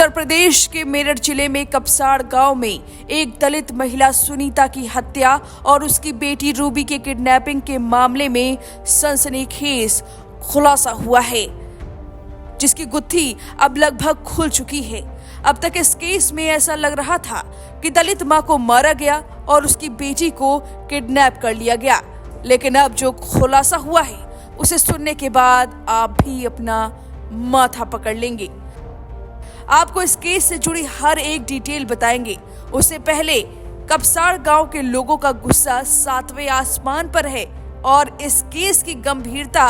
उत्तर प्रदेश के मेरठ जिले में कपसाड़ गांव में एक दलित महिला सुनीता की हत्या और उसकी बेटी रूबी के किडनैपिंग के मामले में सनसनीखेज खुलासा हुआ है, जिसकी गुत्थी अब लगभग खुल चुकी है। अब तक इस केस में ऐसा लग रहा था कि दलित मां को मारा गया और उसकी बेटी को किडनैप कर लिया गया, लेकिन अब जो खुलासा हुआ है उसे सुनने के बाद आप भी अपना माथा पकड़ लेंगे। आपको इस केस से जुड़ी हर एक डिटेल बताएंगे। उससे पहले कपसाड़ गांव के लोगों का गुस्सा 7वें आसमान पर है और इस केस की गंभीरता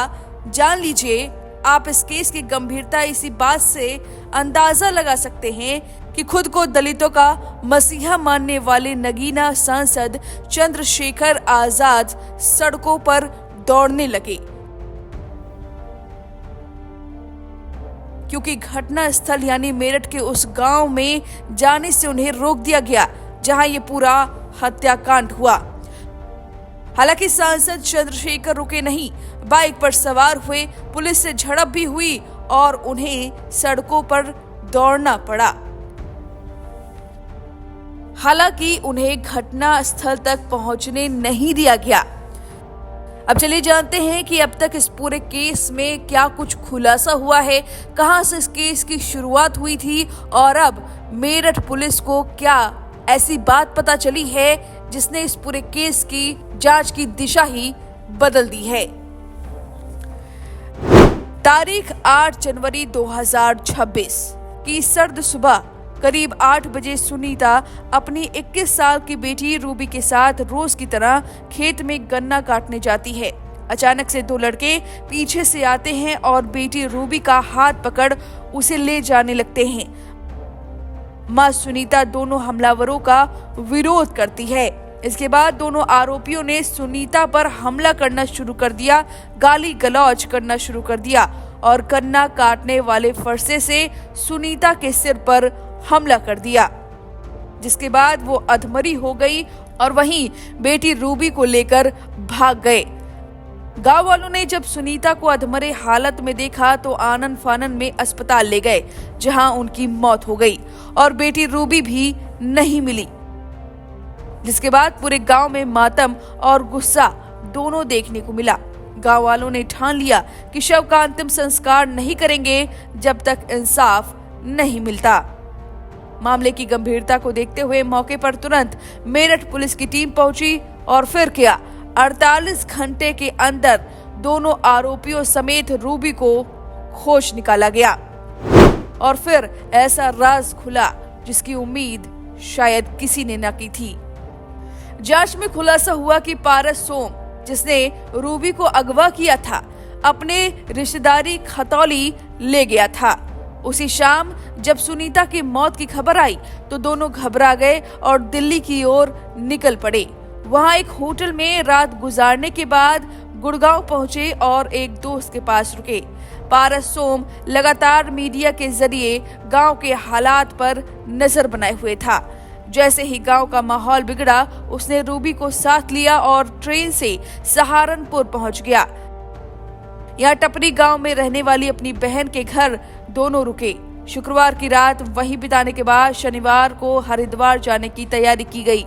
जान लीजिए। आप इस केस की गंभीरता इसी बात से अंदाजा लगा सकते हैं कि खुद को दलितों का मसीहा मानने वाले नगीना सांसद चंद्रशेखर आजाद सड़कों पर दौड़ने लगे, क्योंकि घटना स्थल यानी मेरठ के उस गांव में जाने से उन्हें रोक दिया गया जहां ये पूरा हत्याकांड हुआ। हालांकि सांसद चंद्रशेखर रुके नहीं, बाइक पर सवार हुए, पुलिस से झड़प भी हुई और उन्हें सड़कों पर दौड़ना पड़ा। हालांकि उन्हें घटना स्थल तक पहुंचने नहीं दिया गया। अब चलिए जानते हैं कि अब तक इस पूरे केस में क्या कुछ खुलासा हुआ है, कहां से इस केस की शुरुआत हुई थी और अब मेरठ पुलिस को क्या ऐसी बात पता चली है जिसने इस पूरे केस की जांच की दिशा ही बदल दी है। तारीख 8 जनवरी 2026 की सर्द सुबह करीब 8 बजे सुनीता अपनी 21 साल की बेटी रूबी के साथ रोज की तरह खेत में गन्ना काटने जाती है। अचानक से 2 लड़के पीछे से आते हैं और बेटी रूबी का हाथ पकड़ उसे ले जाने लगते हैं। मां सुनीता दोनों हमलावरों का विरोध करती है। इसके बाद दोनों आरोपियों ने सुनीता पर हमला करना शुरू कर दिया, गाली गलौज करना शुरू कर दिया और गन्ना काटने वाले फरसे से सुनीता के सिर पर हमला कर दिया, जिसके बाद वो अधमरी हो गई और वहीं बेटी रूबी को लेकर भाग गए। गांव वालों ने जब सुनीता को अधमरे हालत में देखा तो आनन फानन में अस्पताल ले गए, जहां उनकी मौत हो गई और बेटी रूबी भी नहीं मिली, जिसके बाद पूरे गांव में मातम और गुस्सा दोनों देखने को मिला। गांव वालों ने ठान लिया कि शव का अंतिम संस्कार नहीं करेंगे जब तक इंसाफ नहीं मिलता। मामले की गंभीरता को देखते हुए मौके पर तुरंत मेरठ पुलिस की टीम पहुंची और फिर क्या 48 घंटे के अंदर दोनों आरोपियों समेत रूबी को खोज निकाला गया और फिर ऐसा राज खुला जिसकी उम्मीद शायद किसी ने न की थी। जांच में खुलासा हुआ कि पारस सोम, जिसने रूबी को अगवा किया था, अपने रिश्तेदारी खतौली ले गया था। उसी शाम जब सुनीता की मौत की खबर आई तो दोनों घबरा गए और दिल्ली की ओर निकल पड़े। वहां एक होटल में रात गुजारने के बाद गुड़गांव पहुंचे और एक दोस्त के पास रुके। पारस सोम लगातार मीडिया के जरिए गांव के हालात पर नजर बनाए हुए था। जैसे ही गांव का माहौल बिगड़ा, उसने रूबी को साथ लिया और ट्रेन से सहारनपुर पहुंच गया। यहाँ टपरी गांव में रहने वाली अपनी बहन के घर दोनों रुके। शुक्रवार की रात वहीं बिताने के बाद शनिवार को हरिद्वार जाने की तैयारी की गई।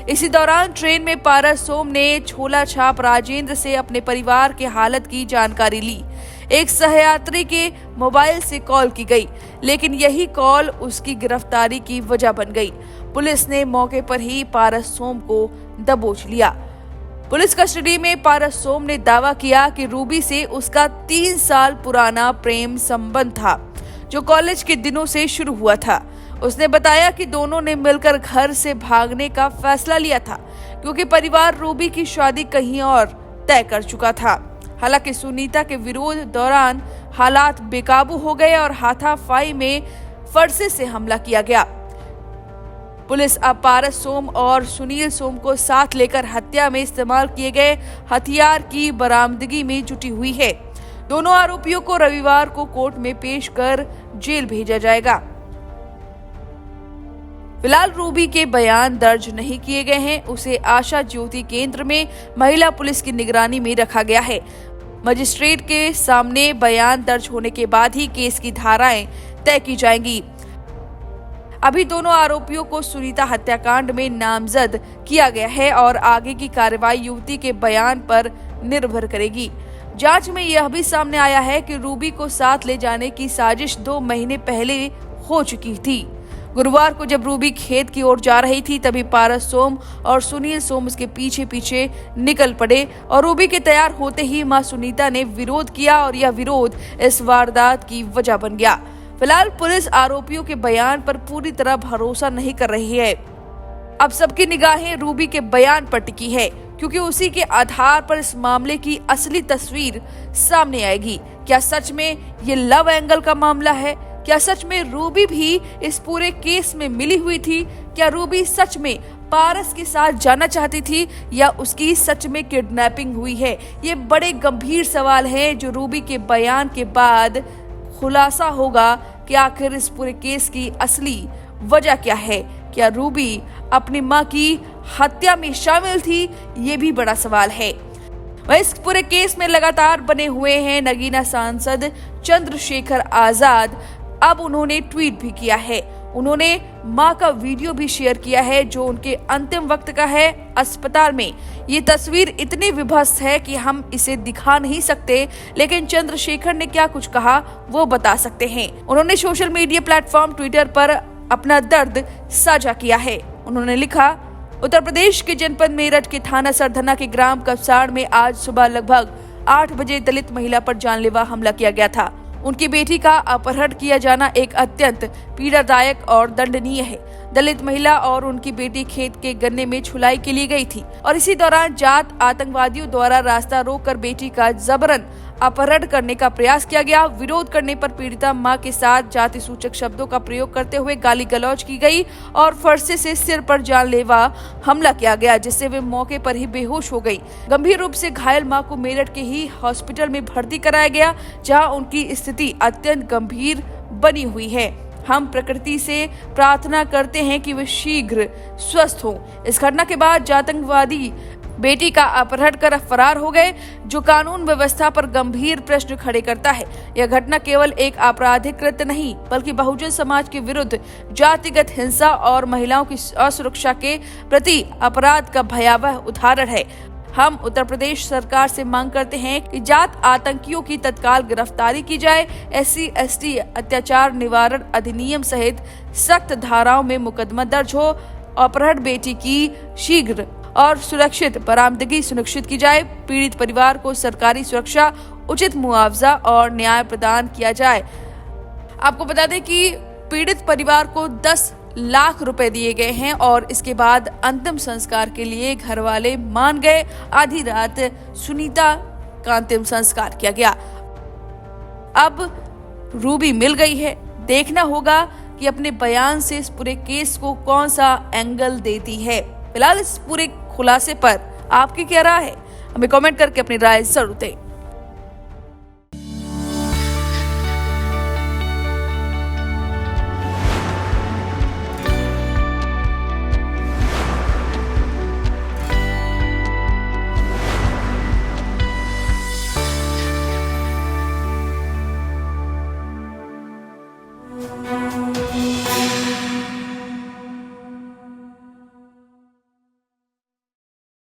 इसी दौरान ट्रेन में पारस सोम ने छोला छाप राजेंद्र से अपने परिवार के हालत की जानकारी ली। एक सहयात्री के मोबाइल से कॉल की गई, लेकिन यही कॉल उसकी गिरफ्तारी की वजह बन गई। पुलिस ने मौके पर ही पारस सोम को दबोच लिया। पुलिस कस्टडी में पारस सोम ने दावा किया कि रूबी से उसका 3 साल पुराना प्रेम संबंध था, जो कॉलेज के दिनों से शुरू हुआ था। उसने बताया कि दोनों ने मिलकर घर से भागने का फैसला लिया था, क्योंकि परिवार रूबी की शादी कहीं और तय कर चुका था। हालांकि सुनीता के विरोध दौरान हालात बेकाबू हो गए और हाथापाई में फरसे से हमला किया गया। पुलिस अब पारस सोम और सुनील सोम को साथ लेकर हत्या में इस्तेमाल किए गए हथियार की बरामदगी में जुटी हुई है। दोनों आरोपियों को रविवार को कोर्ट में पेश कर जेल भेजा जाएगा। फिलहाल रूबी के बयान दर्ज नहीं किए गए हैं। उसे आशा ज्योति केंद्र में महिला पुलिस की निगरानी में रखा गया है। मजिस्ट्रेट के सामने बयान दर्ज होने के बाद ही केस की धाराएं तय की जाएंगी। अभी दोनों आरोपियों को सुनीता हत्याकांड में नामजद किया गया है और आगे की कार्रवाई युवती के बयान पर निर्भर करेगी। जांच में यह भी सामने आया है कि रूबी को साथ ले जाने की साजिश 2 महीने पहले हो चुकी थी। गुरुवार को जब रूबी खेत की ओर जा रही थी तभी पारस सोम और सुनील सोम उसके पीछे पीछे निकल पड़े और रूबी के तैयार होते ही मां सुनीता ने विरोध किया और यह विरोध इस वारदात की वजह बन गया। फिलहाल पुलिस आरोपियों के बयान पर पूरी तरह भरोसा नहीं कर रही है। अब सबकी निगाहें रूबी के बयान पर टिकी है क्योंकि उसी के आधार पर इस मामले की असली तस्वीर सामने आएगी। क्या सच में ये लव एंगल का मामला है? क्या सच में रूबी भी इस पूरे केस में मिली हुई थी? क्या रूबी सच में पारस के साथ जाना चाहती थी या उसकी सच में किडनैपिंग हुई है? ये बड़े गंभीर सवाल हैं जो रूबी के बयान के बाद खुलासा होगा कि आखिर इस पूरे केस की असली वजह क्या है। क्या रूबी अपनी मां की हत्या में शामिल थी? ये भी बड़ा सवाल है। वह इस पूरे केस में लगातार बने हुए हैं नगीना सांसद चंद्रशेखर आजाद। अब उन्होंने ट्वीट भी किया है। उन्होंने मां का वीडियो भी शेयर किया है जो उनके अंतिम वक्त का है अस्पताल में। ये तस्वीर इतनी विभत्स है कि हम इसे दिखा नहीं सकते, लेकिन चंद्रशेखर ने क्या कुछ कहा वो बता सकते हैं। उन्होंने सोशल मीडिया प्लेटफॉर्म ट्विटर पर अपना दर्द साझा किया है। उन्होंने लिखा, उत्तर प्रदेश के जनपद मेरठ के थाना सरधना के ग्राम कपसाड़ में आज सुबह लगभग 8 बजे दलित महिला पर जानलेवा हमला किया गया था। उनकी बेटी का अपहरण किया जाना एक अत्यंत पीड़ादायक और दंडनीय है। दलित महिला और उनकी बेटी खेत के गन्ने में छुलाई के लिए गई थी और इसी दौरान जाट आतंकवादियों द्वारा रास्ता रोककर बेटी का जबरन अपहरण करने का प्रयास किया गया। विरोध करने पर पीड़िता मां के साथ जाति सूचक शब्दों का प्रयोग करते हुए गाली गलौज की गई और फरसे से सिर पर जानलेवा हमला किया गया, जिससे वे मौके पर ही बेहोश हो गई। गंभीर रूप से घायल मां को मेरठ के ही हॉस्पिटल में भर्ती कराया गया, जहां उनकी स्थिति अत्यंत गंभीर बनी हुई है। हम प्रकृति से प्रार्थना करते हैं कि वे शीघ्र स्वस्थ हों। इस घटना के बाद आतंकवादी बेटी का अपहरण कर फरार हो गए, जो कानून व्यवस्था पर गंभीर प्रश्न खड़े करता है। यह घटना केवल एक आपराधिक कृत्य नहीं बल्कि बहुजन समाज के विरुद्ध जातिगत हिंसा और महिलाओं की असुरक्षा के प्रति अपराध का भयावह उदाहरण है। हम उत्तर प्रदेश सरकार से मांग करते हैं कि जाट आतंकियों की तत्काल गिरफ्तारी की जाए। SC/ST अत्याचार निवारण अधिनियम सहित सख्त धाराओं में मुकदमा दर्ज हो। अपहरण बेटी की शीघ्र और सुरक्षित बरामदगी सुनिश्चित की जाए। पीड़ित परिवार को सरकारी सुरक्षा, उचित मुआवजा और न्याय प्रदान किया जाए। आपको बता दें कि पीड़ित परिवार को 10 लाख रुपए दिए गए हैं और इसके बाद अंतिम संस्कार के लिए घर वाले मान गए। आधी रात सुनीता का अंतिम संस्कार किया गया। अब रूबी मिल गई है। देखना होगा कि अपने बयान से इस पूरे केस को कौन सा एंगल देती है। फिलहाल इस पूरे खुलासे पर आपकी क्या राय है? हमें कमेंट करके अपनी राय जरूर दें।